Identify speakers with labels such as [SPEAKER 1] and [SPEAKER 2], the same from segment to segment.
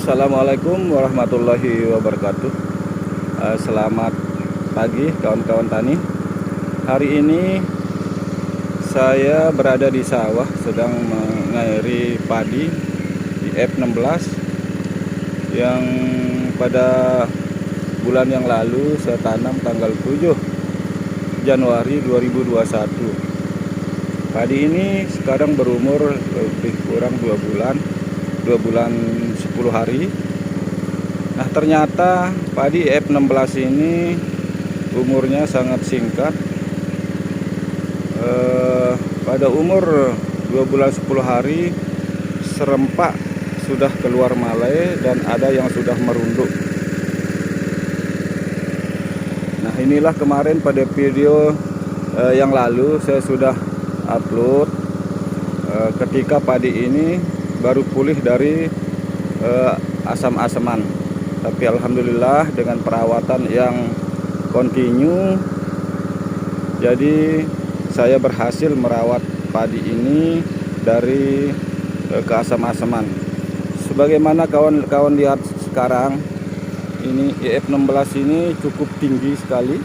[SPEAKER 1] Assalamualaikum warahmatullahi wabarakatuh. Selamat pagi kawan-kawan tani. Hari ini saya berada di sawah sedang mengairi padi di F16 yang pada bulan yang lalu saya tanam tanggal 7 Januari 2021. Padi ini sekarang berumur lebih kurang 2 bulan 10 hari. Nah, ternyata padi F16 ini umurnya sangat singkat. Pada umur 2 bulan 10 hari serempak sudah keluar malai dan ada yang sudah merunduk. Nah, inilah kemarin pada video yang lalu saya sudah upload ketika padi ini baru pulih dari asam-asaman. Tapi alhamdulillah dengan perawatan yang kontinu, jadi saya berhasil merawat padi ini dari keasam-asaman. Sebagaimana kawan-kawan lihat sekarang, ini F16 ini cukup tinggi sekali.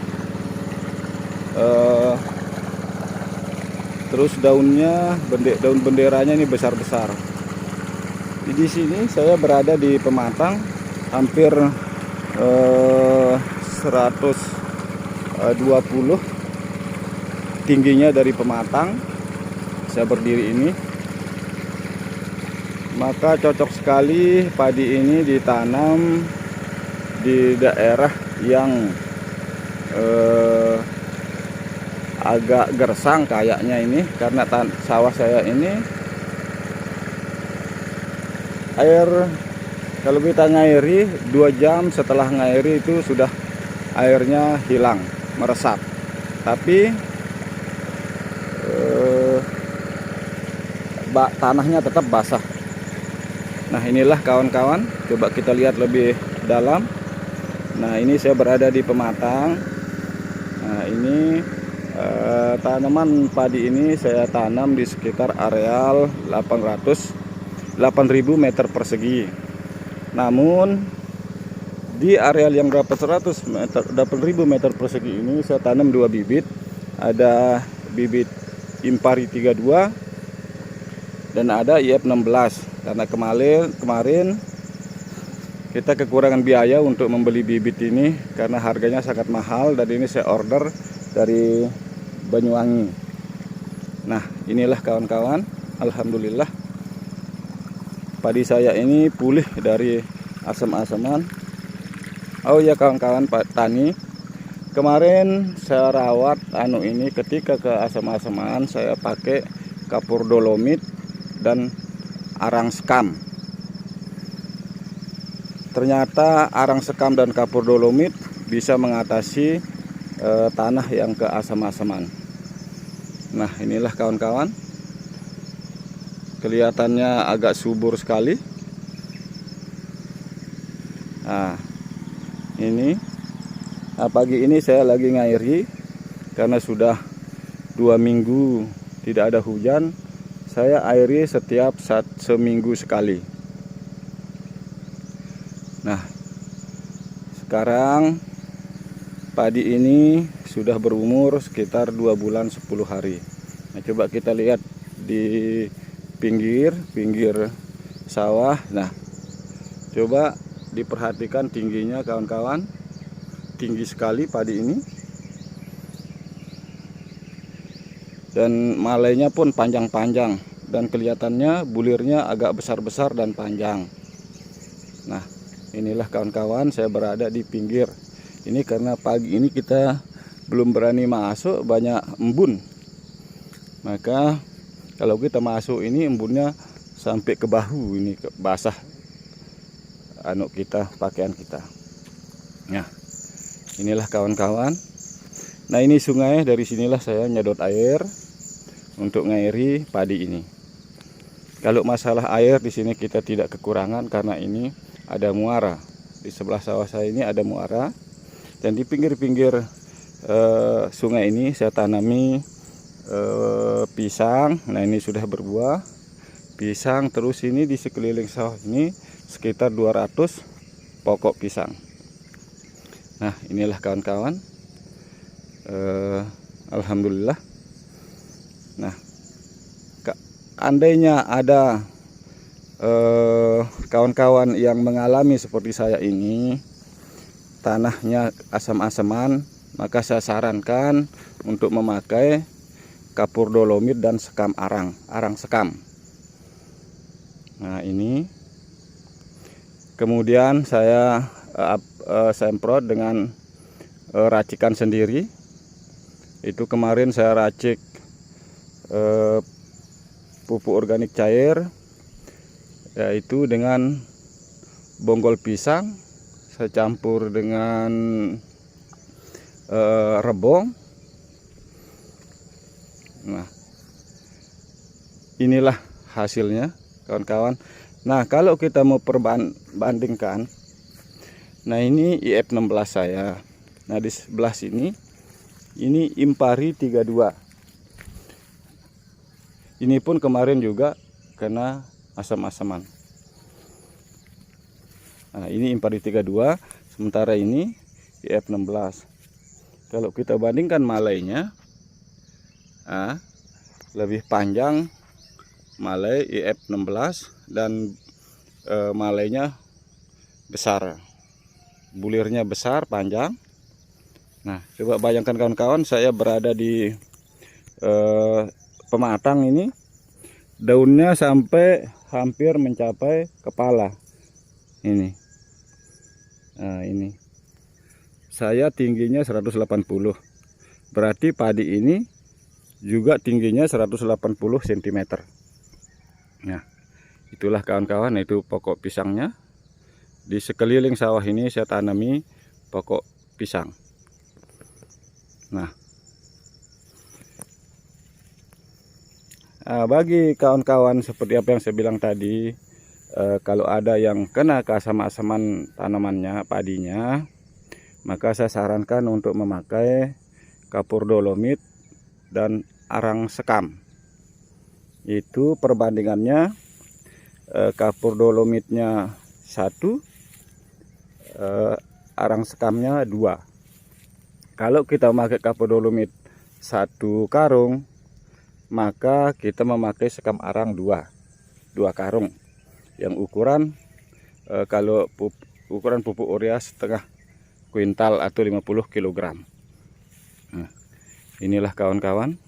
[SPEAKER 1] Terus daunnya, daun benderanya ini besar-besar. Di sini saya berada di pematang hampir 120 tingginya dari pematang. Saya berdiri ini, maka cocok sekali padi ini ditanam di daerah yang agak gersang kayaknya ini, karena sawah saya ini air, kalau kita ngairi 2 jam setelah ngairi itu sudah airnya hilang, meresap, tapi tanahnya tetap basah. Nah, inilah kawan-kawan, coba kita lihat lebih dalam. Nah, ini saya berada di pematang. Nah, ini tanaman padi ini saya tanam di sekitar areal 8.000 meter persegi. Namun di areal yang 8.000 meter persegi ini saya tanam 2 bibit. Ada bibit Impari 32 dan ada IF16. Karena kemarin kita kekurangan biaya untuk membeli bibit ini karena harganya sangat mahal, dan ini saya order dari Banyuwangi. Nah, inilah kawan-kawan, alhamdulillah padi saya ini pulih dari asam-asaman. Oh ya kawan-kawan tani, kemarin saya rawat ini ketika ke asam-asaman saya pakai kapur dolomit dan arang sekam. Ternyata arang sekam dan kapur dolomit bisa mengatasi tanah yang ke asam-asaman. Nah, inilah kawan-kawan, kelihatannya agak subur sekali. Nah, ini pagi ini saya lagi ngairi karena sudah 2 minggu tidak ada hujan. Saya airi setiap seminggu sekali. Nah, sekarang padi ini sudah berumur sekitar 2 bulan 10 hari. Nah, coba kita lihat di pinggir sawah. Nah, coba diperhatikan tingginya kawan-kawan, tinggi sekali padi ini, dan malainya pun panjang-panjang, dan kelihatannya bulirnya agak besar-besar dan panjang. Nah, inilah kawan-kawan, saya berada di pinggir ini karena pagi ini kita belum berani masuk, banyak embun. Maka kalau kita masuk ini embunnya sampai ke bahu, ini basah pakaian kita. Nah, inilah kawan-kawan. Nah, ini sungai, dari sinilah saya nyedot air untuk ngairi padi ini. Kalau masalah air di sini kita tidak kekurangan karena ini ada muara. Di sebelah sawah saya ini ada muara, dan di pinggir-pinggir sungai ini saya tanami pisang. Nah, ini sudah berbuah. pisang. Terus ini di sekeliling sawah ini sekitar 200 pokok pisang. Nah, inilah kawan-kawan, alhamdulillah. Nah, andainya ada kawan-kawan yang mengalami seperti saya ini, tanahnya asam-asaman, maka saya sarankan untuk memakai kapur dolomit dan sekam arang sekam. Nah, ini kemudian saya semprot dengan racikan sendiri. Itu kemarin saya racik pupuk organik cair, yaitu dengan bonggol pisang saya campur dengan rebong. Nah, inilah hasilnya kawan-kawan. Nah, kalau kita mau perbandingkan, nah ini IF 16 saya. Nah, di sebelah sini ini Impari 32. Ini pun kemarin juga kena asam-asaman. Nah, ini Impari 32, sementara ini IF 16. Kalau kita bandingkan malainya, lebih panjang malai IF 16 dan malainya besar, bulirnya besar, panjang. Nah, coba bayangkan kawan-kawan, saya berada di pematang ini, daunnya sampai hampir mencapai kepala ini. Nah, ini saya tingginya 180, berarti padi ini juga tingginya 180 cm. Nah, itulah kawan-kawan, itu pokok pisangnya. Di sekeliling sawah ini saya tanami pokok pisang. Nah, bagi kawan-kawan seperti apa yang saya bilang tadi, kalau ada yang kena keasam-asaman tanamannya, padinya, maka saya sarankan untuk memakai kapur dolomit dan arang sekam. Itu perbandingannya, kapur dolomitnya 1, arang sekamnya 2. Kalau kita memakai kapur dolomit 1 karung, maka kita memakai sekam arang 2 karung, yang ukuran kalau ukuran pupuk urea setengah kuintal atau 50 kg. Nah, inilah kawan-kawan.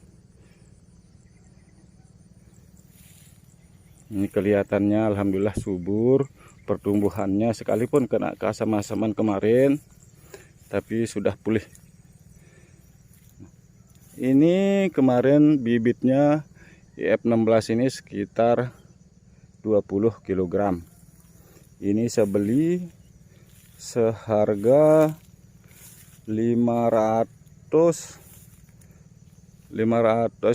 [SPEAKER 1] Ini kelihatannya alhamdulillah subur pertumbuhannya, sekalipun kena keasam-asaman kemarin, tapi sudah pulih. Ini kemarin bibitnya IF 16 ini sekitar 20 kg. Ini saya beli seharga 500,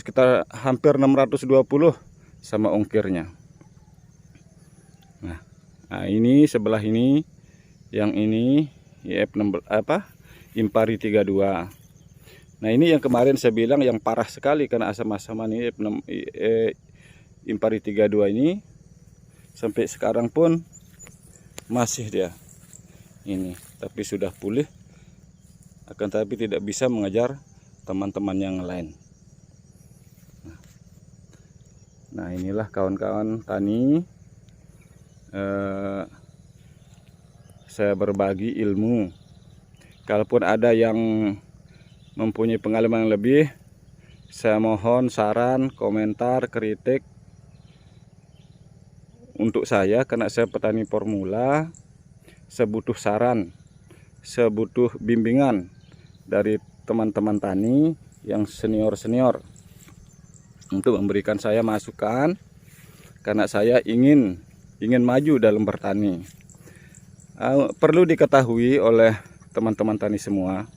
[SPEAKER 1] sekitar hampir 620 sama ongkirnya. Nah, ini sebelah ini, yang ini IF 16 Impari 32. Nah, ini yang kemarin saya bilang yang parah sekali karena asam-asaman ini, Impari 32 ini sampai sekarang pun masih dia ini, tapi sudah pulih, akan tapi tidak bisa mengejar teman-teman yang lain. Nah, inilah kawan-kawan tani, saya berbagi ilmu. Kalaupun ada yang mempunyai pengalaman yang lebih, saya mohon saran, komentar, kritik untuk saya, karena saya petani formula. Saya butuh saran, saya butuh bimbingan dari teman-teman tani yang senior-senior untuk memberikan saya masukan, karena saya ingin maju dalam bertani. Perlu diketahui oleh teman-teman tani semua,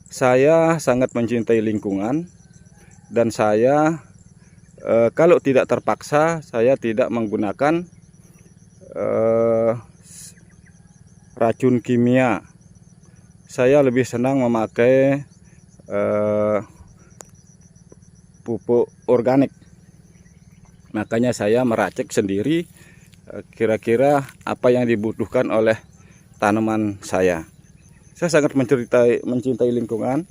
[SPEAKER 1] saya sangat mencintai lingkungan, dan saya kalau tidak terpaksa, saya tidak menggunakan racun kimia. Saya lebih senang memakai pupuk organik. Makanya saya meracik sendiri kira-kira apa yang dibutuhkan oleh tanaman saya. Saya sangat mencintai lingkungan.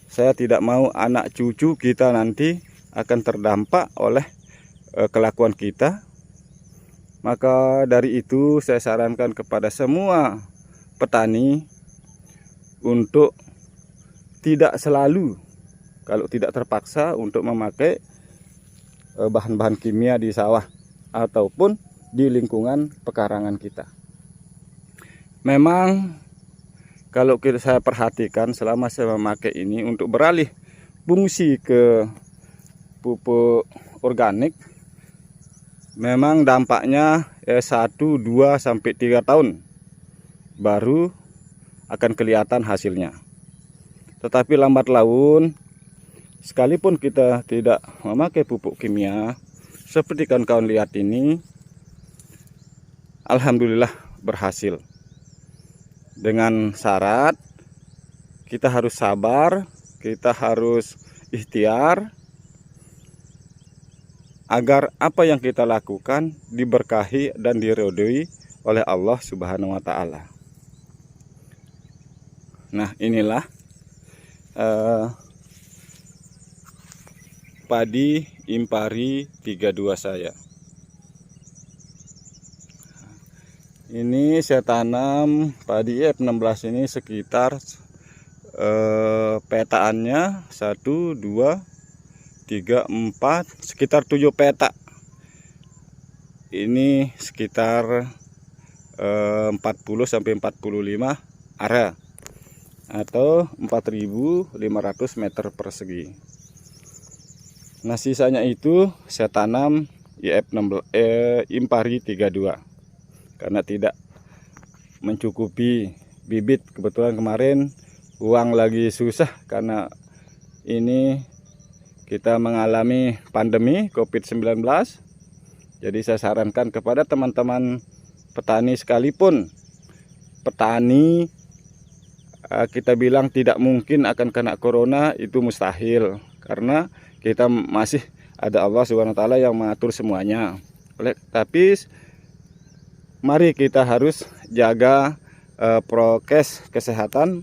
[SPEAKER 1] Saya tidak mau anak cucu kita nanti akan terdampak oleh kelakuan kita. Maka dari itu saya sarankan kepada semua petani untuk tidak selalu, kalau tidak terpaksa, untuk memakai bahan-bahan kimia di sawah ataupun di lingkungan pekarangan kita. Memang kalau saya perhatikan selama saya memakai ini untuk beralih fungsi ke pupuk organik, memang dampaknya 1, 2, sampai 3 tahun baru akan kelihatan hasilnya. Tetapi lambat laun, sekalipun kita tidak memakai pupuk kimia, seperti kawan-kawan lihat ini, alhamdulillah berhasil. Dengan syarat kita harus sabar, kita harus ikhtiar agar apa yang kita lakukan diberkahi dan diridhoi oleh Allah Subhanahu wa Ta'ala. Nah, inilah padi Impari 32 saya. Ini saya tanam padi F16 ini sekitar petaannya 1, 2, 3, 4, sekitar 7 peta. Ini sekitar 40 sampai 45 area atau 4.500 meter persegi. Nah, sisanya itu saya tanam Impari 32 karena tidak mencukupi bibit. Kebetulan kemarin uang lagi susah karena ini kita mengalami pandemi COVID-19. Jadi saya sarankan kepada teman-teman petani, sekalipun petani kita bilang tidak mungkin akan kena corona, itu mustahil, karena kita masih ada Allah Subhanahu wa Ta'ala yang mengatur semuanya. Tapi mari kita harus jaga prokes kesehatan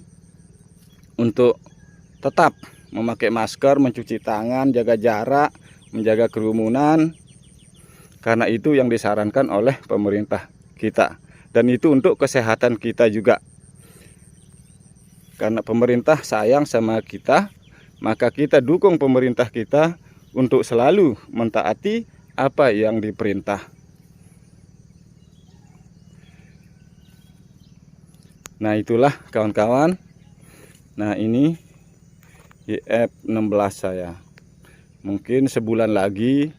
[SPEAKER 1] untuk tetap memakai masker, mencuci tangan, jaga jarak, menjaga kerumunan. Karena itu yang disarankan oleh pemerintah kita. Dan itu untuk kesehatan kita juga. Karena pemerintah sayang sama kita, maka kita dukung pemerintah kita untuk selalu mentaati apa yang diperintah. Nah, itulah kawan-kawan. Nah, ini F16 saya. Mungkin sebulan lagi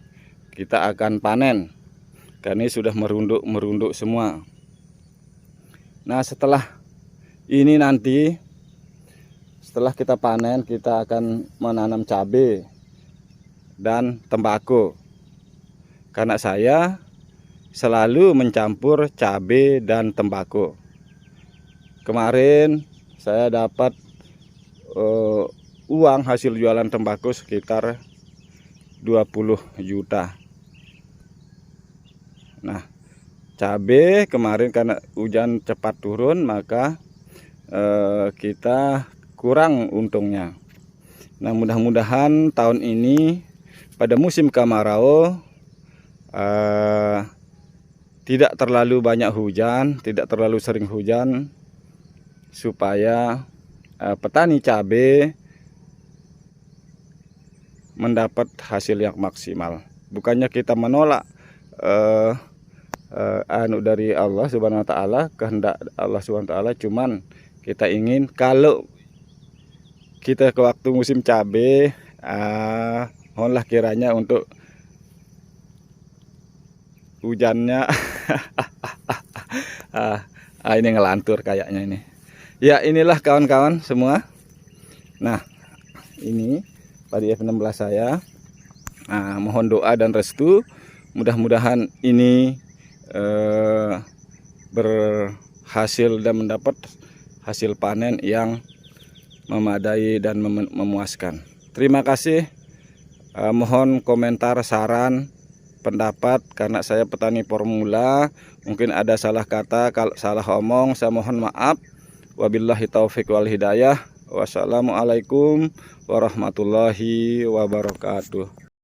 [SPEAKER 1] kita akan panen, karena ini sudah merunduk semua. Nah, setelah ini nanti, setelah kita panen, kita akan menanam cabai dan tembakau. Karena saya selalu mencampur cabai dan tembakau. Kemarin saya dapat uang hasil jualan tembakau sekitar 20 juta. Nah, cabai kemarin karena hujan cepat turun, maka kita kurang untungnya. Nah, mudah-mudahan tahun ini pada musim kemarau tidak terlalu banyak hujan, tidak terlalu sering hujan, supaya petani cabai mendapat hasil yang maksimal. Bukannya kita menolak dari Allah Subhanahu wa Ta'ala, kehendak Allah Subhanahu wa Ta'ala, cuman kita ingin kalau kita ke waktu musim cabai, mohonlah kiranya untuk hujannya ini ngelantur kayaknya ini. Ya, inilah kawan-kawan semua. Nah, ini padi F16 saya. Nah, mohon doa dan restu, mudah-mudahan ini berhasil dan mendapat hasil panen yang memadai dan memuaskan. Terima kasih. Mohon komentar, saran, pendapat karena saya petani pemula. Mungkin ada salah kata, kalau salah omong saya mohon maaf. Wabillahi taufiq wal hidayah. Wassalamualaikum warahmatullahi wabarakatuh.